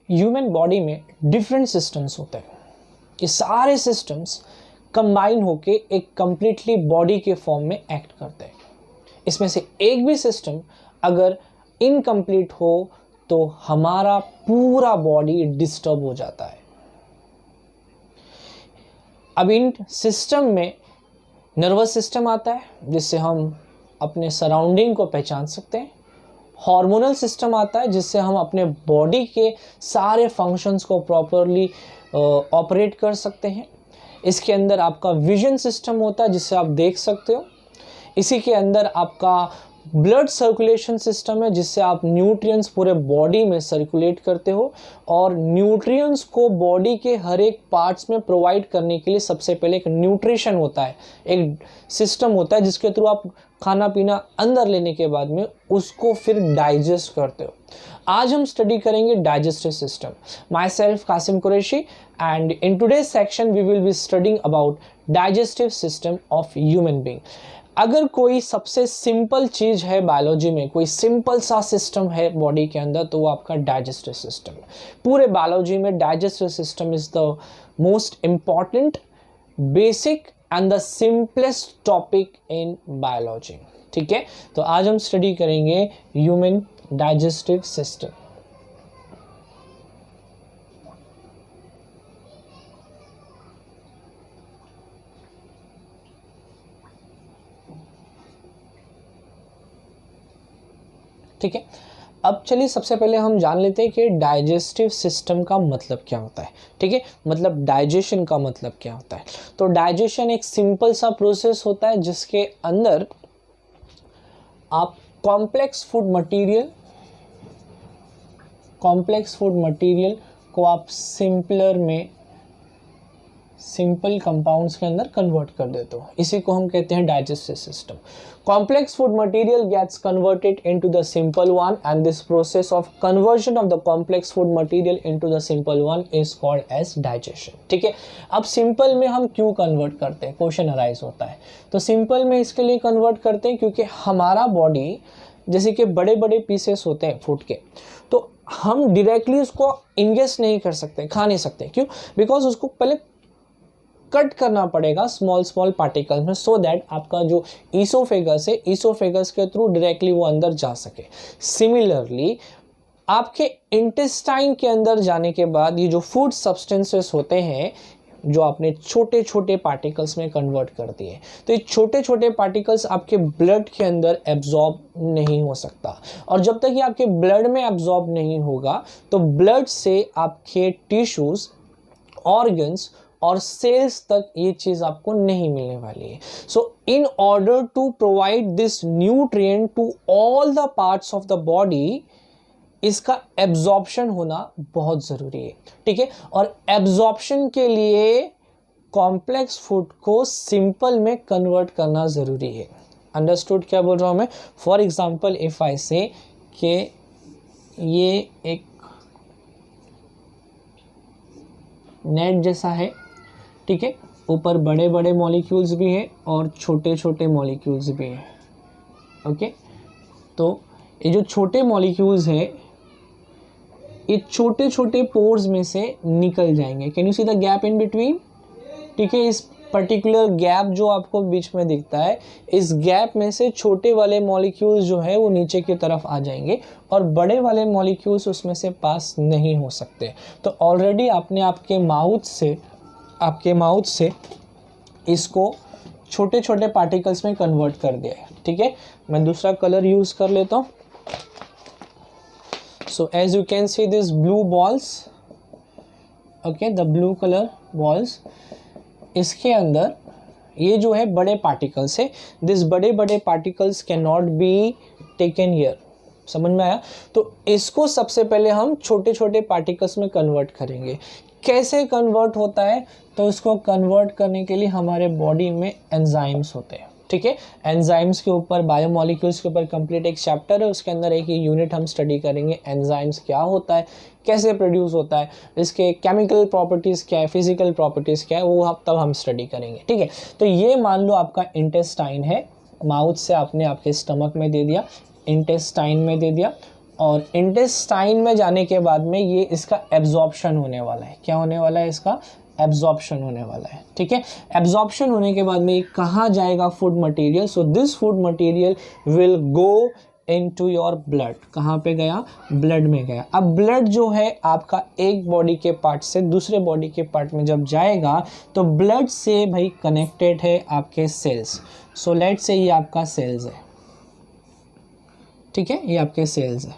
Human body में different systems होते हैं। ये सारे सिस्टम्स कंबाइन होके एक कंप्लीटली बॉडी के फॉर्म में एक्ट करते हैं। इसमें से एक भी सिस्टम अगर इनकम्प्लीट हो तो हमारा पूरा बॉडी डिस्टर्ब हो जाता है। अब इन सिस्टम में नर्वस सिस्टम आता है जिससे हम अपने सराउंडिंग को पहचान सकते हैं। हार्मोनल सिस्टम आता है जिससे हम अपने बॉडी के सारे फंक्शंस को प्रॉपरली ऑपरेट कर सकते हैं। इसके अंदर आपका विजन सिस्टम होता है जिससे आप देख सकते हो। इसी के अंदर आपका ब्लड सर्कुलेशन सिस्टम है जिससे आप न्यूट्रिएंट्स पूरे बॉडी में सर्कुलेट करते हो, और न्यूट्रिएंट्स को बॉडी के हर एक पार्ट्स में प्रोवाइड करने के लिए सबसे पहले एक न्यूट्रिशन होता है, एक सिस्टम होता है जिसके थ्रू आप खाना पीना अंदर लेने के बाद में उसको फिर डाइजेस्ट करते हो। आज हम स्टडी करेंगे digestive system. Myself Kasim Qureshi, and in today's section we will be studying about digestive system of human being. अगर कोई सबसे सिंपल चीज़ है बायोलॉजी में, कोई सिंपल सा सिस्टम है बॉडी के अंदर, तो वो आपका डाइजेस्टिव सिस्टम है। पूरे बायोलॉजी में digestive system is the most important, basic and the simplest topic in biology. ठीक है, तो आज हम स्टडी करेंगे ह्यूमन डाइजेस्टिव सिस्टम। ठीक है, अब चलिए सबसे पहले हम जान लेते हैं कि डाइजेस्टिव सिस्टम का मतलब क्या होता है। ठीक है, मतलब डाइजेशन का मतलब क्या होता है। तो डाइजेशन एक सिंपल सा प्रोसेस होता है जिसके अंदर आप कॉम्प्लेक्स फूड मटेरियल को आप सिंपल कंपाउंड्स के अंदर कन्वर्ट कर देते हो। इसी को हम कहते हैं digestive system. Complex food material gets converted into the simple one, and this process of conversion of the complex food material into the simple one is called as digestion. ठीक है, अब सिंपल में हम क्यों कन्वर्ट करते हैं, question arise होता है। तो सिंपल में इसके लिए कन्वर्ट करते हैं क्योंकि हमारा बॉडी जैसे कि बड़े बड़े पीसेस होते हैं फूड के, तो हम डायरेक्टली उसको इंगेस्ट नहीं कर सकते, खा नहीं सकते। क्यों? बिकॉज उसको पहले कट करना पड़ेगा स्मॉल पार्टिकल्स में, सो दैट आपका जो ईसोफेगस है, ईसोफेगस के थ्रू डायरेक्टली वो अंदर जा सके। सिमिलरली आपके इंटेस्टाइन के अंदर जाने के बाद ये जो फूड सब्सटेंसेस होते हैं जो आपने छोटे छोटे पार्टिकल्स में कन्वर्ट कर दिए, तो ये छोटे छोटे पार्टिकल्स आपके ब्लड के अंदर एब्जॉर्ब नहीं हो सकता, और जब तक ये आपके ब्लड में एब्जॉर्ब नहीं होगा तो ब्लड से आपके टिश्यूज, ऑर्गन्स और सेल्स तक ये चीज़ आपको नहीं मिलने वाली है। So in order to provide this nutrient to all the parts of the body, इसका एब्जॉर्प्शन होना बहुत ज़रूरी है। ठीक है, और एब्जॉर्प्शन के लिए कॉम्प्लेक्स फूड को सिंपल में कन्वर्ट करना ज़रूरी है। अंडरस्टूड क्या बोल रहा हूँ मैं? फॉर एग्जाम्पल इफ़ आई से कि ये एक नेट जैसा है, ठीक है, ऊपर बड़े बड़े मॉलिक्यूल्स भी हैं और छोटे छोटे मॉलिक्यूल्स भी हैं। ओके, तो ये जो छोटे मॉलिक्यूल्स हैं ये छोटे छोटे पोर्स में से निकल जाएंगे। Can you see the gap in between? ठीक है, इस पर्टिकुलर गैप जो आपको बीच में दिखता है, इस गैप में से छोटे वाले मॉलिक्यूल्स जो है वो नीचे की तरफ आ जाएंगे और बड़े वाले मॉलिक्यूल्स उसमें से पास नहीं हो सकते। तो ऑलरेडी आपने आपके माउथ से इसको छोटे छोटे पार्टिकल्स में कन्वर्ट कर दिया है। ठीक है, मैं दूसरा कलर यूज़ कर लेता हूँ। So as you can see this blue balls, okay, the blue color balls, इसके अंदर ये जो है बड़े पार्टिकल्स है। दिस बड़े बड़े particles can not be taken here. समझ में आया? तो इसको सबसे पहले हम छोटे छोटे पार्टिकल्स में कन्वर्ट करेंगे। कैसे कन्वर्ट होता है? तो इसको कन्वर्ट करने के लिए हमारे बॉडी में एंजाइम्स होते हैं। ठीक है, एंजाइम्स के ऊपर, बायोमॉलिक्यूल्स के ऊपर कंप्लीट एक चैप्टर है, उसके अंदर एक यूनिट हम स्टडी करेंगे एंजाइम्स क्या होता है, कैसे प्रोड्यूस होता है, इसके केमिकल प्रॉपर्टीज़ क्या है, फिजिकल प्रॉपर्टीज़ क्या है, वो तब हम स्टडी करेंगे। ठीक है, तो ये मान लो आपका इंटेस्टाइन है, माउथ से आपने आपके स्टमक में दे दिया, इंटेस्टाइन में दे दिया, और इंटेस्टाइन में जाने के बाद में ये इसका एब्जॉर्प्शन होने वाला है। क्या होने वाला है? इसका एब्जॉर्प्शन होने वाला है। ठीक है, एब्जॉर्प्शन होने के बाद में ये कहाँ जाएगा? Food material. So this food material will go into your blood. कहाँ पे गया? ब्लड में गया। अब ब्लड जो है आपका एक बॉडी के पार्ट से दूसरे बॉडी के पार्ट में जब जाएगा तो ब्लड से भाई कनेक्टेड है आपके सेल्स। सो लेट से ये आपका सेल्स है, ठीक है, ये आपके सेल्स है।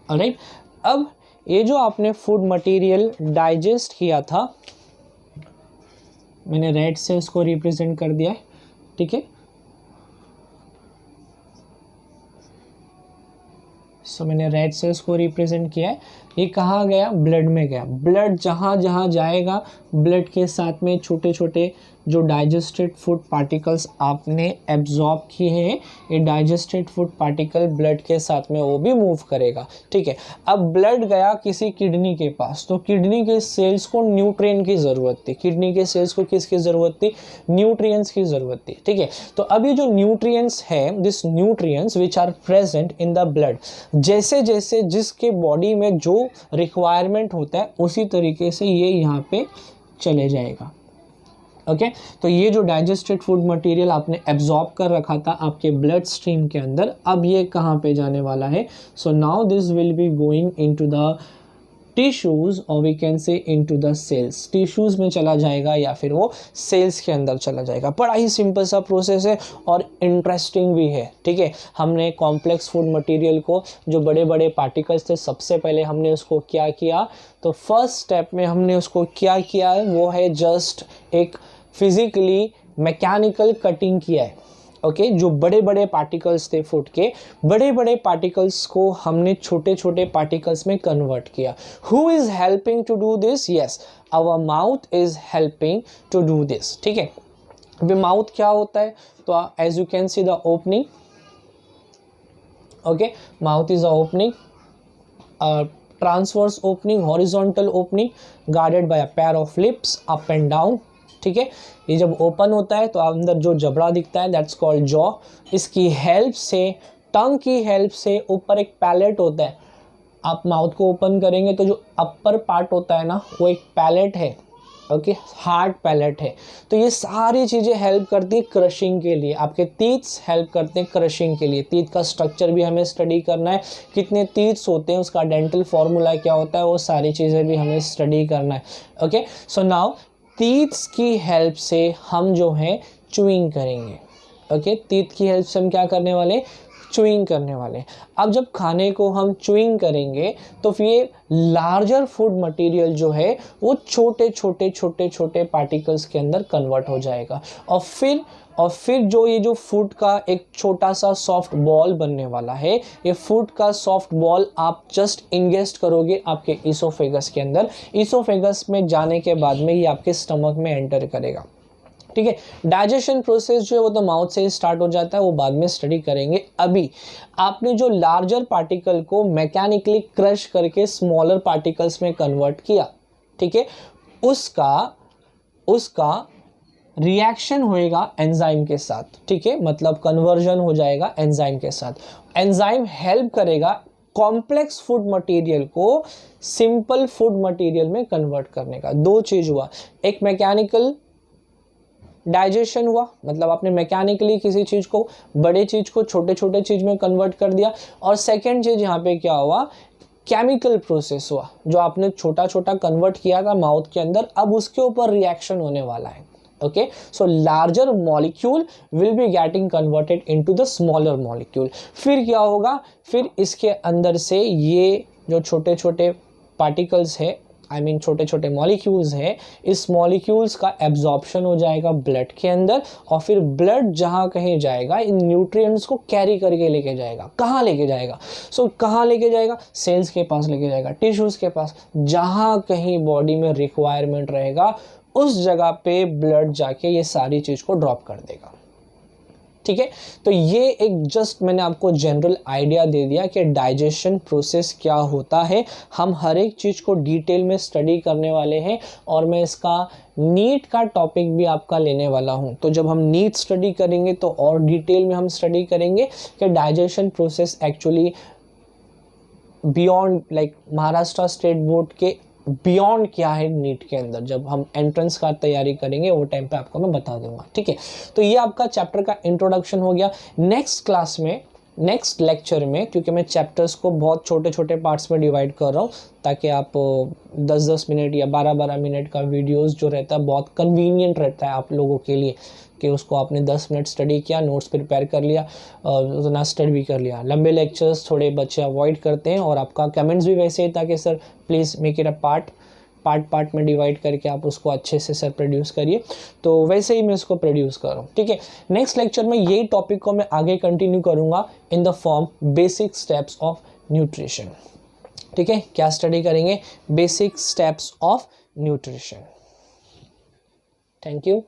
ऑलराइट, अब ये जो आपने फूड मटेरियल डाइजेस्ट किया था, मैंने रेड से उसको रिप्रेजेंट कर दिया है, ठीक है। सो मैंने रेड से उसको रिप्रेजेंट किया है। ये कहाँ गया? ब्लड में गया। ब्लड जहाँ जहाँ जाएगा, ब्लड के साथ में छोटे छोटे जो डाइजेस्टेड फूड पार्टिकल्स आपने एब्जॉर्ब किए हैं, ये डाइजेस्टेड फूड पार्टिकल ब्लड के साथ में वो भी मूव करेगा। ठीक है, अब ब्लड गया किसी किडनी के पास, तो किडनी के सेल्स को न्यूट्रिएंट की ज़रूरत थी। किडनी के सेल्स को किसकी ज़रूरत थी? न्यूट्रिएंट्स की ज़रूरत थी। ठीक है, तो अभी जो न्यूट्रिएंट्स है, this nutrients which are present in the blood, जैसे जैसे जिसके बॉडी में जो रिक्वायरमेंट होता है उसी तरीके से ये यहाँ पे चले जाएगा। ओके, तो ये जो डाइजेस्टेड फूड मटेरियल आपने एब्जॉर्ब कर रखा था आपके ब्लड स्ट्रीम के अंदर, अब ये कहाँ पे जाने वाला है? So now this will be going into the tissues और we can say into the cells. Tissues में चला जाएगा या फिर वो सेल्स के अंदर चला जाएगा। बड़ा ही सिंपल सा प्रोसेस है और इंटरेस्टिंग भी है। ठीक है, हमने कॉम्प्लेक्स फूड मटेरियल को, जो बड़े बड़े पार्टिकल्स थे, सबसे पहले हमने उसको क्या किया? तो फर्स्ट स्टेप में हमने उसको क्या किया है? वो है जस्ट एक फिजिकली मैकेनिकल कटिंग किया है। ओके, जो बड़े बड़े पार्टिकल्स थे फूड के, बड़े बड़े पार्टिकल्स को हमने छोटे छोटे पार्टिकल्स में कन्वर्ट किया। Who is helping to do this? Yes, our mouth is helping to do this. ठीक है, अभी माउथ क्या होता है? तो as you can see the opening, okay, mouth is a opening, transverse opening, horizontal opening, guarded by a pair of lips up and down. ठीक है, ये जब ओपन होता है तो अंदर जो जबड़ा दिखता है दैट्स कॉल्ड जॉ। इसकी हेल्प से, टंग की हेल्प से ऊपर एक पैलेट होता है। आप माउथ को ओपन करेंगे तो जो अपर पार्ट होता है ना, वो एक पैलेट है। ओके, हार्ड पैलेट है। तो ये सारी चीज़ें हेल्प करती हैं क्रशिंग के लिए। आपके टीथ्स हेल्प करते हैं क्रशिंग के लिए। टीथ का स्ट्रक्चर भी हमें स्टडी करना है, कितने टीथ्स होते हैं, उसका डेंटल फॉर्मूला क्या होता है, वो सारी चीज़ें भी हमें स्टडी करना है। ओके, सो नाउ टीथ्स की हेल्प से हम जो है च्यूइंग करेंगे। ओके, टीथ की हेल्प से हम क्या करने वाले? च्यूइंग करने वाले। अब जब खाने को हम च्यूइंग करेंगे तो फिर ये लार्जर फूड मटेरियल जो है वो छोटे छोटे छोटे छोटे पार्टिकल्स के अंदर कन्वर्ट हो जाएगा। और फिर जो ये जो फूड का एक छोटा सा सॉफ्ट बॉल बनने वाला है, ये फूड का सॉफ्ट बॉल आप जस्ट इंगेस्ट करोगे आपके ईसोफेगस के अंदर। ईसोफेगस में जाने के बाद में ये आपके स्टमक में एंटर करेगा। ठीक है, डाइजेशन प्रोसेस जो है वो तो माउथ से ही स्टार्ट हो जाता है, वो बाद में स्टडी करेंगे। अभी आपने जो लार्जर पार्टिकल को मैकेनिकली क्रश करके स्मॉलर पार्टिकल्स में कन्वर्ट किया, ठीक है, उसका रिएक्शन होएगा एंजाइम के साथ। ठीक है, मतलब कन्वर्जन हो जाएगा एंजाइम के साथ। एंजाइम हेल्प करेगा कॉम्प्लेक्स फूड मटेरियल को सिंपल फूड मटेरियल में कन्वर्ट करने का। दो चीज हुआ, एक मैकेनिकल डाइजेशन हुआ, मतलब आपने मैकेनिकली किसी चीज को, बड़े चीज को छोटे छोटे चीज में कन्वर्ट कर दिया। और सेकेंड चीज यहाँ पे क्या हुआ? केमिकल प्रोसेस हुआ, जो आपने छोटा छोटा कन्वर्ट किया था माउथ के अंदर, अब उसके ऊपर रिएक्शन होने वाला है। Okay, so larger molecule will be getting converted into the smaller molecule. फिर क्या होगा? फिर इसके अंदर से ये जो छोटे छोटे पार्टिकल्स है, आई मीन छोटे छोटे मॉलिक्यूल्स हैं, इस मॉलिक्यूल्स का एब्जॉर्प्शन हो जाएगा ब्लड के अंदर। और फिर ब्लड जहाँ कहीं जाएगा इन न्यूट्रिएंट्स को कैरी करके लेके जाएगा। कहाँ लेके जाएगा? कहाँ लेके जाएगा? सेल्स के पास लेके जाएगा, टिश्यूज़ के पास, जहाँ कहीं बॉडी में रिक्वायरमेंट रहेगा उस जगह पे ब्लड जाके ये सारी चीज़ को ड्रॉप कर देगा। ठीक है, तो ये एक जस्ट मैंने आपको जनरल आइडिया दे दिया कि डाइजेशन प्रोसेस क्या होता है। हम हर एक चीज़ को डिटेल में स्टडी करने वाले हैं और मैं इसका नीट का टॉपिक भी आपका लेने वाला हूं। तो जब हम नीट स्टडी करेंगे तो और डिटेल में हम स्टडी करेंगे कि digestion process actually beyond like Maharashtra state board के बियॉन्ड क्या है नीट के अंदर, जब हम एंट्रेंस का तैयारी करेंगे वो टाइम पे आपको मैं बता दूंगा, ठीक है। तो ये आपका चैप्टर का इंट्रोडक्शन हो गया। नेक्स्ट क्लास में, नेक्स्ट लेक्चर में, क्योंकि मैं चैप्टर्स को बहुत छोटे छोटे पार्ट्स में डिवाइड कर रहा हूँ ताकि आप 10-10 मिनट या 12-12 मिनट का वीडियोस जो रहता है बहुत कन्वीनियंट रहता है आप लोगों के लिए, कि उसको आपने 10 मिनट स्टडी किया, नोट्स प्रिपेयर कर लिया, उतना स्टडी भी कर लिया। लंबे लेक्चर्स थोड़े बच्चे अवॉइड करते हैं, और आपका कमेंट्स भी वैसे ही था कि sir please make it a part में डिवाइड करके आप उसको अच्छे से सर प्रोड्यूस करिए, तो वैसे ही मैं उसको प्रोड्यूस कर रहा हूँ, ठीक है। नेक्स्ट लेक्चर में यही टॉपिक को मैं आगे कंटिन्यू करूँगा in the form basic steps of nutrition, ठीक है। क्या स्टडी करेंगे? Basic steps of nutrition. Thank you.